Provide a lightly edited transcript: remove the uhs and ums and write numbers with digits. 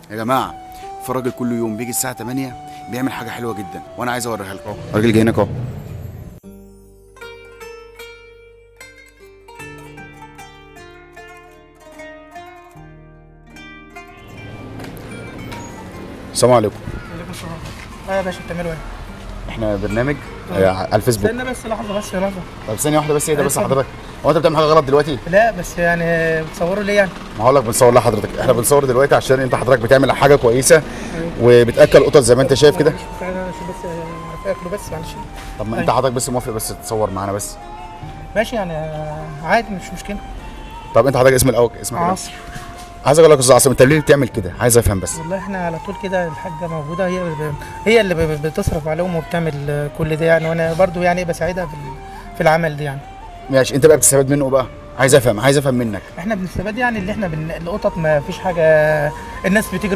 يا جماعه، في راجل كل يوم بيجي الساعه 8 بيعمل حاجه حلوه جدا وانا عايز اوريها لكم. الراجل جاي هناك اهو. السلام عليكم. عليكم السلام. يا باشا بتعملوا ايه؟ احنا برنامج على الفيسبوك. استنى بس لحظه، بس لحظه. طب ثانيه واحده بس، ايه ده بس اتفضل. حضرتك؟ هو انت بتعمل حاجه غلط دلوقتي؟ لا بس يعني بتصوروا ليه يعني؟ ما هقول لك بنصور لحضرتك، احنا بنصور دلوقتي عشان انت حضرتك بتعمل حاجه كويسه وبتاكل قطط زي ما انت شايف كده. مش مستعد عشان بس اعرف اكله بس معلش. طب ما انت حضرتك بس موافق بس تصور معانا بس؟ ماشي يعني عادي مش مشكله. طب انت حضرتك اسم الاول اسمك ايه؟ عاصر. عايز اقول لك يا استاذ عاصم، انت ليه بتعمل كده؟ عايز افهم بس. والله احنا على طول كده الحاجه موجوده، هي اللي بتصرف عليهم وبتعمل كل ده يعني، وانا برضو يعني بساعدها في العمل ده يعني. ماشي، انت بقى بتستفاد منه بقى؟ عايز افهم منك. احنا بنستفاد يعني اللي احنا القطط ما فيش حاجه، الناس بتجري